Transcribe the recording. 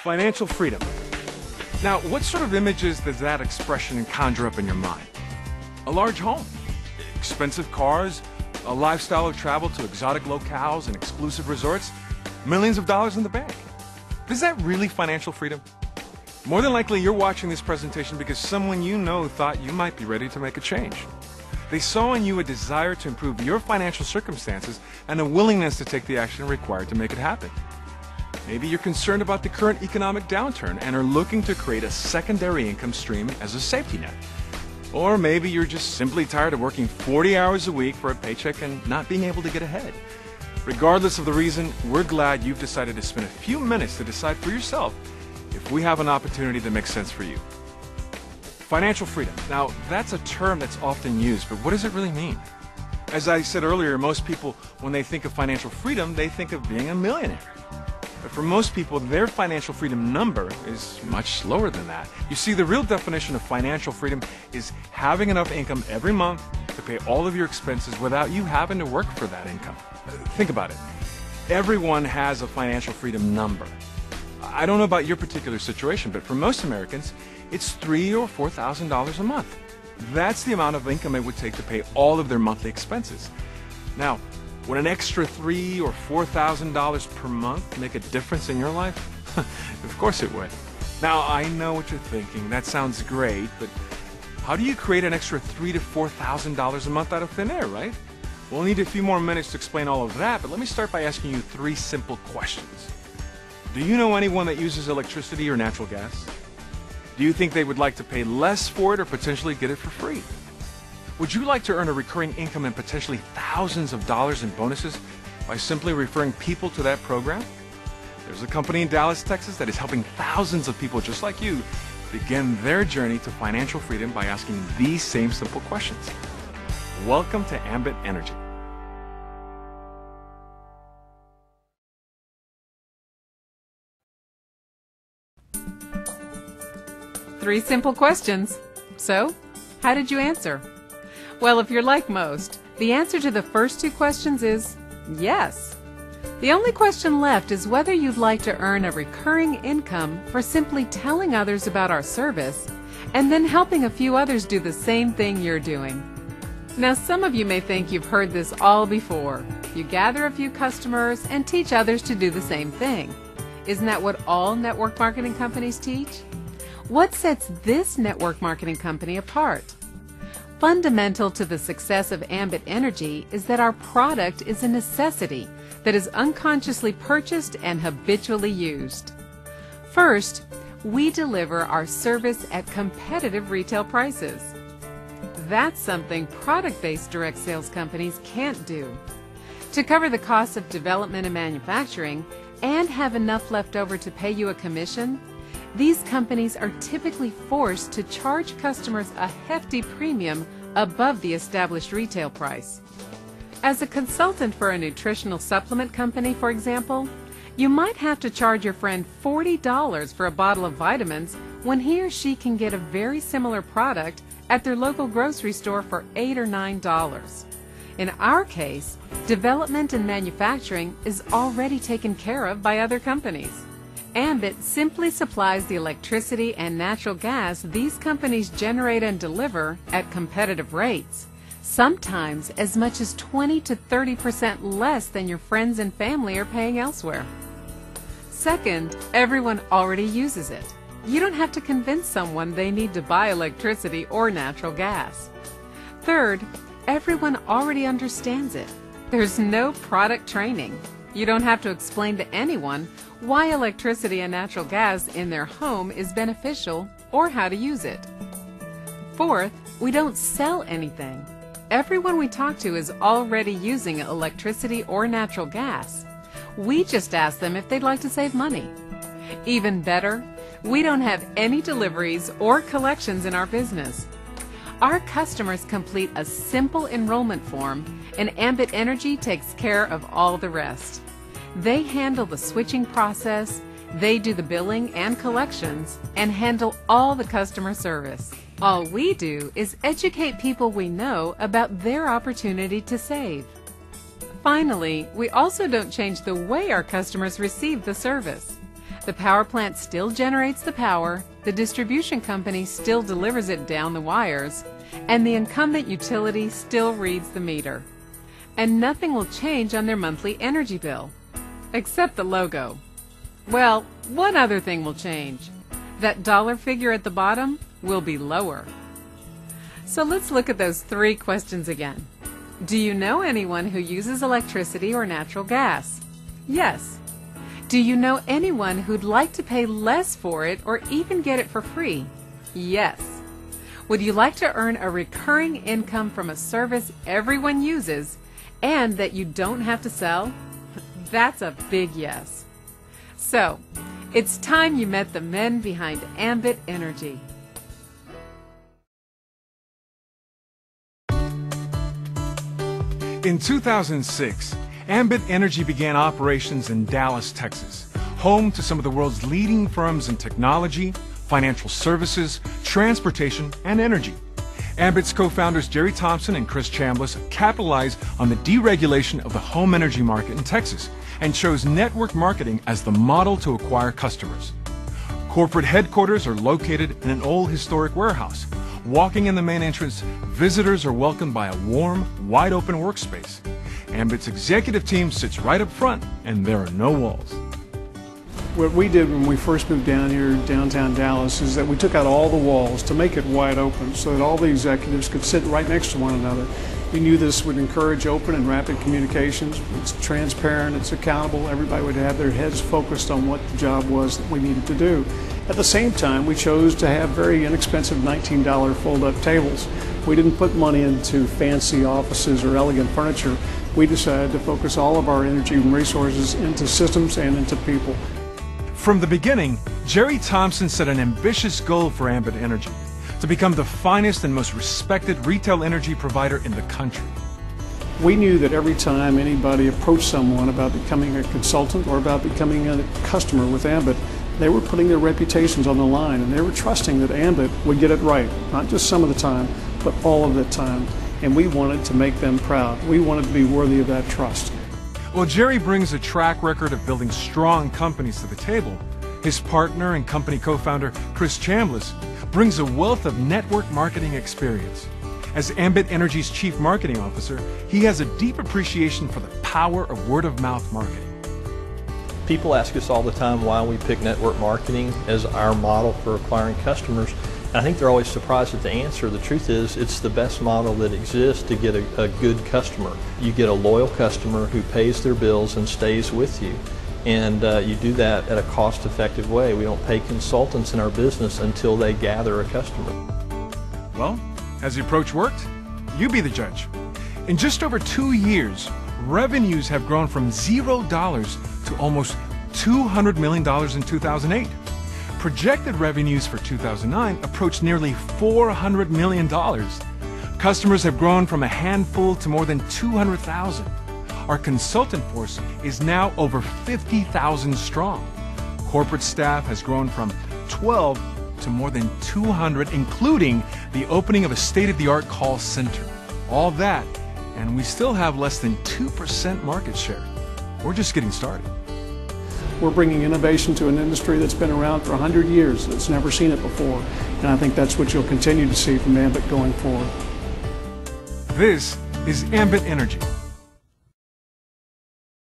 Financial freedom. Now, what sort of images does that expression conjure up in your mind? A large home, expensive cars, a lifestyle of travel to exotic locales and exclusive resorts, millions of dollars in the bank. Is that really financial freedom? More than likely, you're watching this presentation because someone you know thought you might be ready to make a change. They saw in you a desire to improve your financial circumstances and a willingness to take the action required to make it happen. Maybe you're concerned about the current economic downturn and are looking to create a secondary income stream as a safety net. Or maybe you're just simply tired of working 40 hours a week for a paycheck and not being able to get ahead. Regardless of the reason, we're glad you've decided to spend a few minutes to decide for yourself if we have an opportunity that makes sense for you. Financial freedom. Now, that's a term that's often used, but what does it really mean? As I said earlier, most people, when they think of financial freedom, they think of being a millionaire. But for most people, their financial freedom number is much lower than that. You see, the real definition of financial freedom is having enough income every month to pay all of your expenses without you having to work for that income. Think about it. Everyone has a financial freedom number. I don't know about your particular situation, but for most Americans, it's $3,000 or $4,000 a month. That's the amount of income it would take to pay all of their monthly expenses. Now, would an extra $3,000 or $4,000 per month make a difference in your life? Of course it would. Now, I know what you're thinking. That sounds great, but how do you create an extra $3,000 to $4,000 a month out of thin air, right? We'll need a few more minutes to explain all of that, but let me start by asking you 3 simple questions. Do you know anyone that uses electricity or natural gas? Do you think they would like to pay less for it or potentially get it for free? Would you like to earn a recurring income and potentially thousands of dollars in bonuses by simply referring people to that program? There's a company in Dallas, Texas that is helping thousands of people just like you begin their journey to financial freedom by asking these same simple questions. Welcome to Ambit Energy. Three simple questions. So, how did you answer? Well, if you're like most, the answer to the first 2 questions is yes. The only question left is whether you'd like to earn a recurring income for simply telling others about our service and then helping a few others do the same thing you're doing. Now, some of you may think you've heard this all before. You gather a few customers and teach others to do the same thing. Isn't that what all network marketing companies teach? What sets this network marketing company apart? Fundamental to the success of Ambit Energy is that our product is a necessity that is unconsciously purchased and habitually used. First, we deliver our service at competitive retail prices. That's something product-based direct sales companies can't do. To cover the costs of development and manufacturing and have enough left over to pay you a commission, these companies are typically forced to charge customers a hefty premium above the established retail price. As a consultant for a nutritional supplement company, for example, you might have to charge your friend $40 for a bottle of vitamins when he or she can get a very similar product at their local grocery store for $8 or $9. In our case, development and manufacturing is already taken care of by other companies. Ambit simply supplies the electricity and natural gas these companies generate and deliver at competitive rates, sometimes as much as 20 to 30% less than your friends and family are paying elsewhere. Second, everyone already uses it. You don't have to convince someone they need to buy electricity or natural gas. Third, everyone already understands it. There's no product training. You don't have to explain to anyone why electricity and natural gas in their home is beneficial or how to use it. Fourth, we don't sell anything. Everyone we talk to is already using electricity or natural gas. We just ask them if they'd like to save money. Even better, we don't have any deliveries or collections in our business. Our customers complete a simple enrollment form, and Ambit Energy takes care of all the rest. They handle the switching process, they do the billing and collections, and handle all the customer service. All we do is educate people we know about their opportunity to save. Finally, we also don't change the way our customers receive the service. The power plant still generates the power, the distribution company still delivers it down the wires, and the incumbent utility still reads the meter. And nothing will change on their monthly energy bill, except the logo. Well, one other thing will change. That dollar figure at the bottom will be lower. So let's look at those 3 questions again. Do you know anyone who uses electricity or natural gas? Yes. Do you know anyone who'd like to pay less for it or even get it for free? Yes. Would you like to earn a recurring income from a service everyone uses and that you don't have to sell? That's a big yes. So, it's time you met the men behind Ambit Energy. In 2006, Ambit Energy began operations in Dallas, Texas, home to some of the world's leading firms in technology, financial services, transportation, and energy. Ambit's co-founders Jerry Thompson and Chris Chambliss capitalized on the deregulation of the home energy market in Texas and chose network marketing as the model to acquire customers. Corporate headquarters are located in an old historic warehouse. Walking in the main entrance, visitors are welcomed by a warm, wide-open workspace. Ambit's executive team sits right up front, and there are no walls. What we did when we first moved down here, downtown Dallas, is that we took out all the walls to make it wide open so that all the executives could sit right next to one another. We knew this would encourage open and rapid communications. It's transparent, it's accountable, everybody would have their heads focused on what the job was that we needed to do. At the same time, we chose to have very inexpensive $19 fold-up tables. We didn't put money into fancy offices or elegant furniture. We decided to focus all of our energy and resources into systems and into people. From the beginning, Jerry Thompson set an ambitious goal for Ambit Energy, to become the finest and most respected retail energy provider in the country. We knew that every time anybody approached someone about becoming a consultant or about becoming a customer with Ambit, they were putting their reputations on the line, and they were trusting that Ambit would get it right, not just some of the time, but all of the time. And we wanted to make them proud. We wanted to be worthy of that trust. Well, Jerry brings a track record of building strong companies to the table. His partner and company co-founder, Chris Chambliss, brings a wealth of network marketing experience. As Ambit Energy's Chief Marketing Officer, he has a deep appreciation for the power of word-of-mouth marketing. People ask us all the time why we pick network marketing as our model for acquiring customers. And I think they're always surprised at the answer. The truth is, it's the best model that exists to get a good customer. You get a loyal customer who pays their bills and stays with you. And you do that at a cost-effective way. We don't pay consultants in our business until they gather a customer. Well, has the approach worked? You be the judge. In just over 2 years, revenues have grown from $0 to almost $200 million in 2008. Projected revenues for 2009 approached nearly $400 million. Customers have grown from a handful to more than 200,000. Our consultant force is now over 50,000 strong. Corporate staff has grown from 12 to more than 200, including the opening of a state-of-the-art call center. All that, and we still have less than 2% market share. We're just getting started. We're bringing innovation to an industry that's been around for 100 years, that's never seen it before. And I think that's what you'll continue to see from Ambit going forward. This is Ambit Energy.